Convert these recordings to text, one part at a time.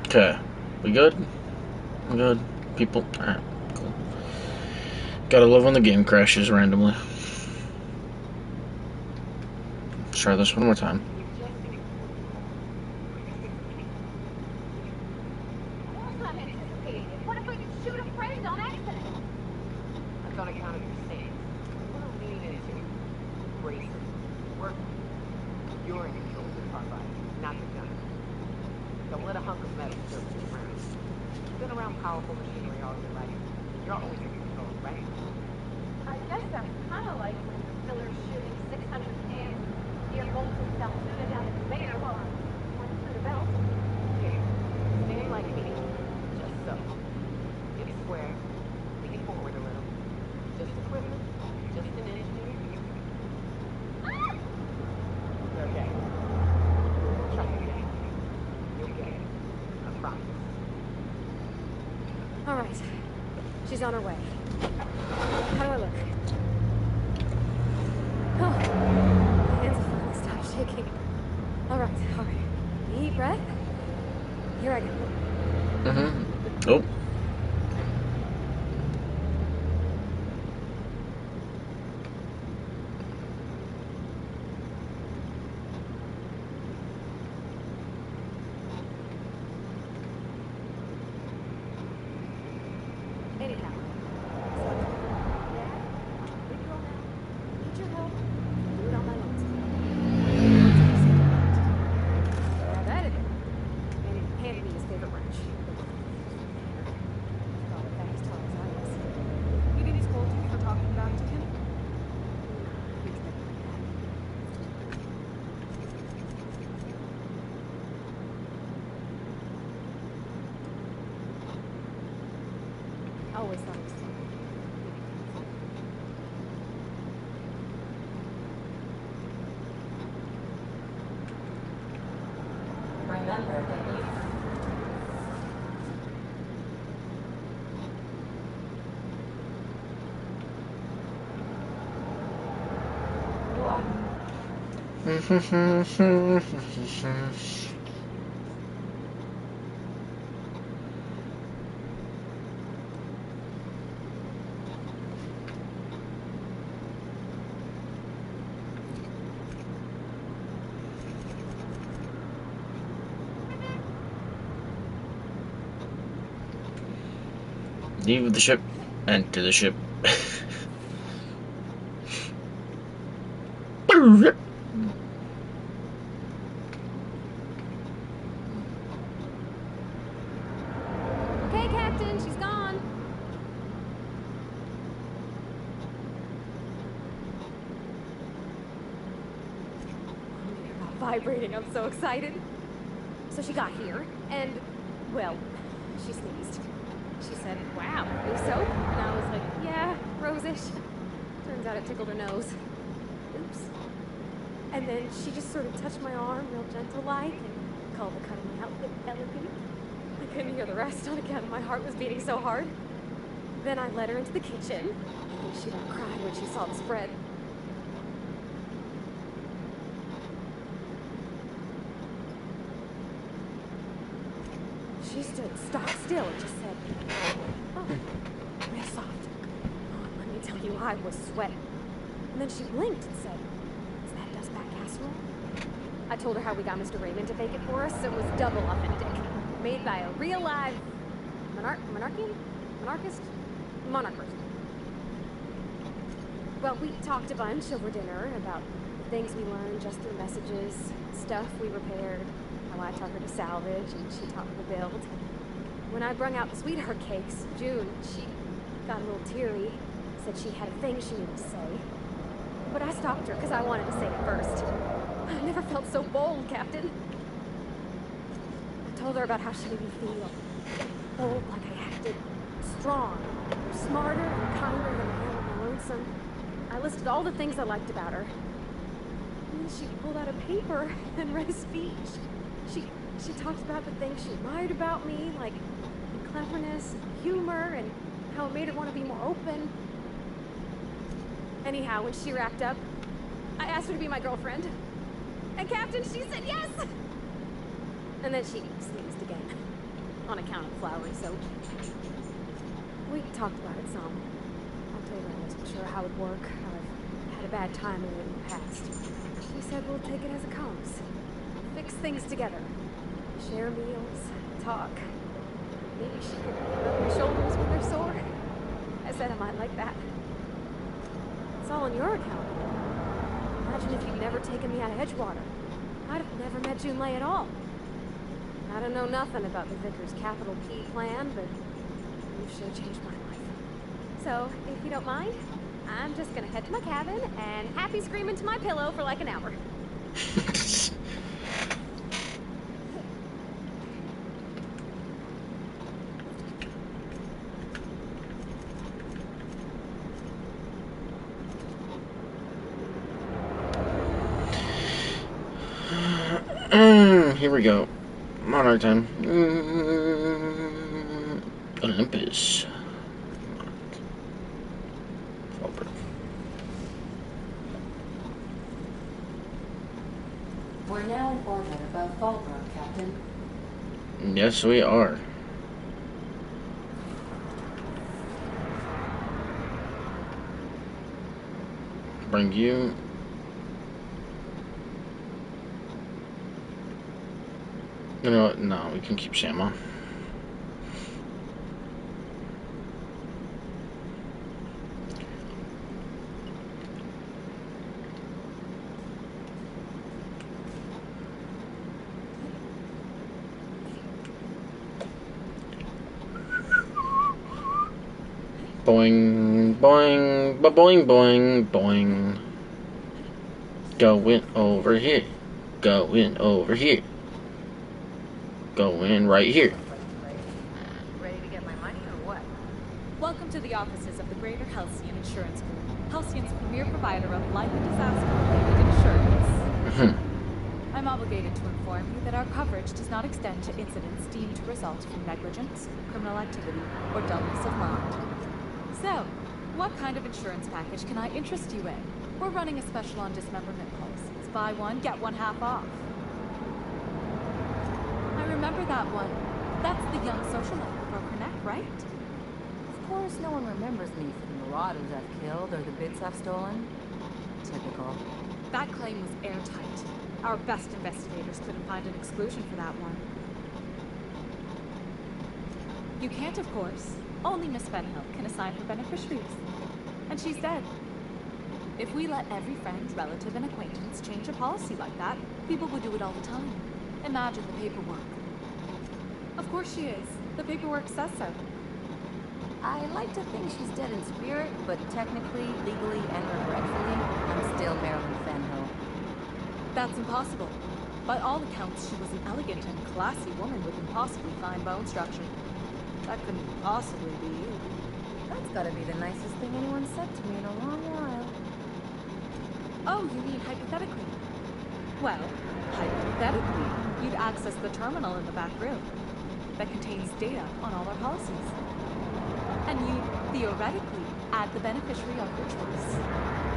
Okay. We good? We good? People? Alright, cool. Gotta love when the game crashes randomly. Let's try this one more time. All right. She's on her way. How do I look? Oh, my hands have finally stopped shaking. All right. Deep breath. Here I go. Oh. Anyhow. Big girl now. Need your help. Do it on my own. Grab out of there. And he handed me his favorite wrench. About as fast as I was. You didn't scold you for talking back to him? I always thought it was fun. Remember that you... Leave the ship. Enter the ship. Okay, Captain, she's gone. Vibrating, I'm so excited. So she got here, and, well, she sneezed. She said, wow, new soap? And I was like, yeah, rose-ish. Turns out it tickled her nose. Oops. And then she just sort of touched my arm real gentle-like and called the cuddling outfit elegant. I couldn't hear the rest on account of my heart was beating so hard. Then I led her into the kitchen. She about cried when she saw the spread. She stood stock still and just said, oh, real soft. Oh, let me tell you, I was sweating. And then she blinked and said, is that dustback casserole? I told her how we got Mr. Raymond to bake it for us. It was double authentic. Made by a real live monarchist? Monarch person. Well, we talked a bunch over dinner about things we learned just through messages, stuff we repaired, how I taught her to salvage, and she taught me to build. When I brung out the sweetheart cakes, June, she got a little teary, said she had a thing she needed to say. But I stopped her because I wanted to say it first. I never felt so bold, Captain. I told her about how she made me feel. Bold like I acted. Strong. Smarter and kinder than I am on my lonesome. I listed all the things I liked about her. And then she pulled out a paper and read a speech. She talked about the things she admired about me, like cleverness, and humor, and how it made her want to be more open. Anyhow, when she wrapped up, I asked her to be my girlfriend. And Captain, she said yes! And then she sneezed again. on account of flowery soap. We talked about it some. I told her I wasn't sure how it'd work, how I've had a bad time with it in the past. She said we'll take it as it comes. Fix things together. Share meals, talk. Maybe she could rub my shoulders when they're sore. I said I might like that. It's all on your account. Imagine if you'd never taken me out of Edgewater. I'd have never met June Lay at all. I don't know nothing about the Vickers Capital P plan, but you've sure changed my life. So, if you don't mind, I'm just gonna head to my cabin and happy scream into my pillow for like an hour. Here we go. Monarch time. Olympus. Fallbrook. We're now in orbit above Fallbrook, Captain. Yes, we are. Bring you. You know what? No, we can keep Sam on. Boing, boing, ba-boing, boing, boing. Going over here. Going over here. Going right here. Ready to get my money or what? Welcome to the offices of the Greater Halcyon Insurance Group, Halcyon's premier provider of life and disaster-related insurance. I'm obligated to inform you that our coverage does not extend to incidents deemed to result from negligence, criminal activity, or dullness of mind. So, what kind of insurance package can I interest you in? We're running a special on dismemberment policies. Buy one, get one half off. I remember that one. That's the young socialite who broke her neck, right? Of course, no one remembers me for the marauders I've killed or the bits I've stolen. Typical. That claim was airtight. Our best investigators couldn't find an exclusion for that one. You can't, of course. Only Miss Fenhill can assign her beneficiaries. And she's dead. If we let every friend, relative, and acquaintance change a policy like that, people would do it all the time. Imagine the paperwork. Of course she is. The paperwork says so. I like to think she's dead in spirit, but technically, legally, and regretfully, I'm still Marilyn Fenhill. That's impossible. By all accounts, she was an elegant and classy woman with impossibly fine bone structure. That couldn't possibly be you. That's gotta be the nicest thing anyone said to me in a long while. Oh, you mean hypothetically? Well, hypothetically, you'd access the terminal in the back room that contains data on all our policies. And you'd theoretically add the beneficiary of your choice.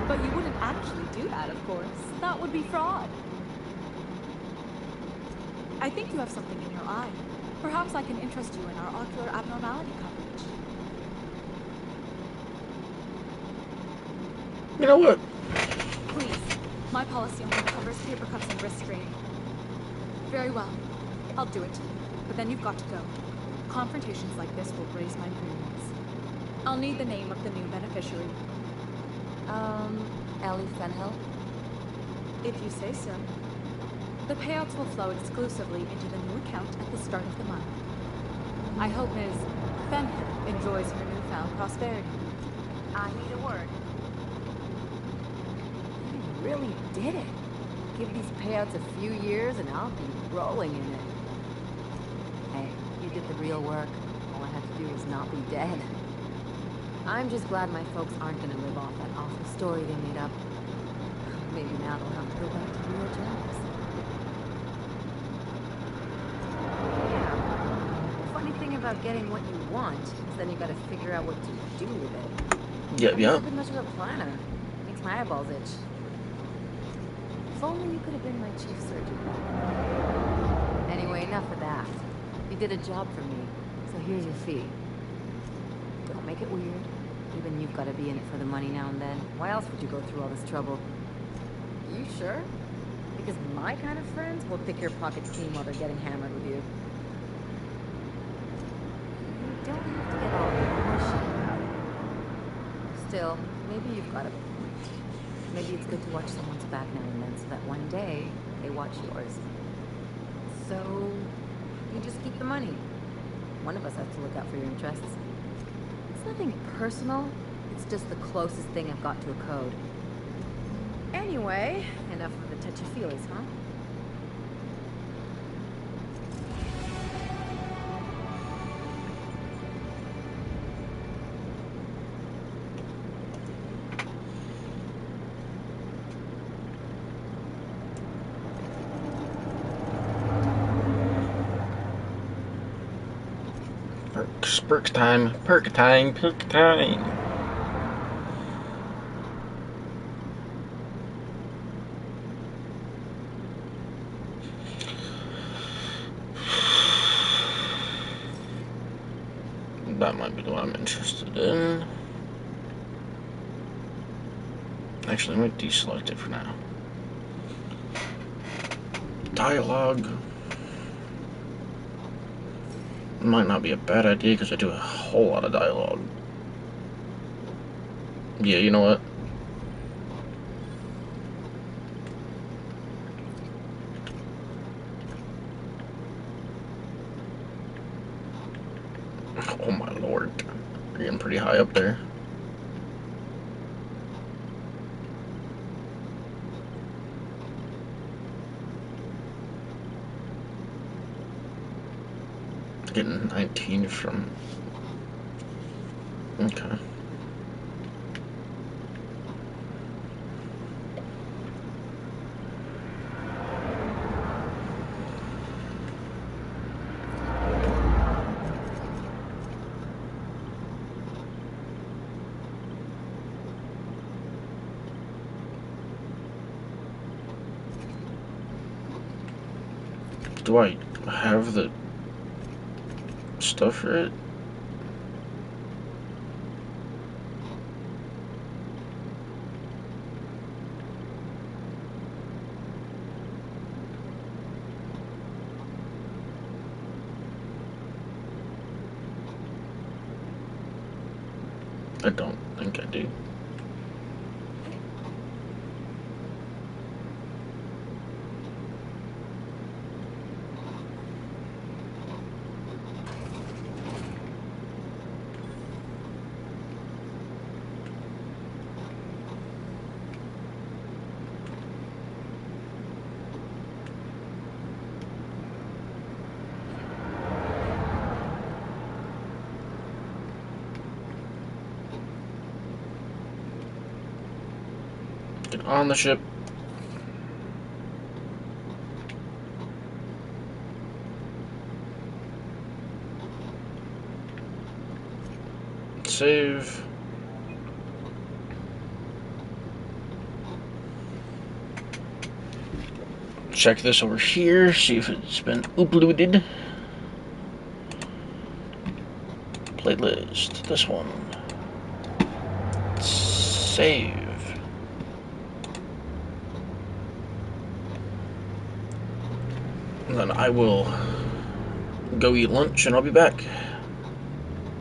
But you wouldn't actually do that, of course. That would be fraud. I think you have something in your eye. Perhaps I can interest you in our ocular abnormality coverage. You know what? Please, my policy only covers paper cuts and wrist straining. Very well, I'll do it. But then you've got to go. Confrontations like this will raise my premiums. I'll need the name of the new beneficiary. Ellie Fenhill? If you say so. The payouts will flow exclusively into the new account at the start of the month. I hope Ms. Fenhill enjoys her newfound prosperity. I need a word. You really did it. Give these payouts a few years and I'll be rolling in it. Hey, you did the real work. All I had to do was not be dead. I'm just glad my folks aren't gonna live off that awful story they made up. Maybe now they'll have to go back to real jobs. Yeah. Funny thing about getting what you want is then you gotta figure out what to do with it. Yep, I'm yep. not that much of a planner. Makes my eyeballs itch. If only you could have been my chief surgeon. Anyway, enough of that. You did a job for me, so here's your fee. Don't make it weird. Even you've got to be in it for the money now and then. Why else would you go through all this trouble? You sure? Because my kind of friends will pick your pockets clean while they're getting hammered with you. You don't have to get all emotional about it. Still, maybe you've got a point. Maybe it's good to watch someone's back now and then so that one day they watch yours. So, you just keep the money. One of us has to look out for your interests. It's nothing personal. It's just the closest thing I've got to a code. Anyway, enough of the touchy-feelies, huh? Perk time, perk time, perk time. That might be the one I'm interested in. Actually, let me deselect it for now. Dialogue. Might not be a bad idea because I do a whole lot of dialogue. Yeah, you know what? Oh my lord. We're getting pretty high up there. Getting 19 from... Okay. Do I have the stuff for it? I don't think I do. Get on the ship. Save. Check this over here, see if it's been uploaded. Playlist, this one. Save. And then I will go eat lunch and I'll be back.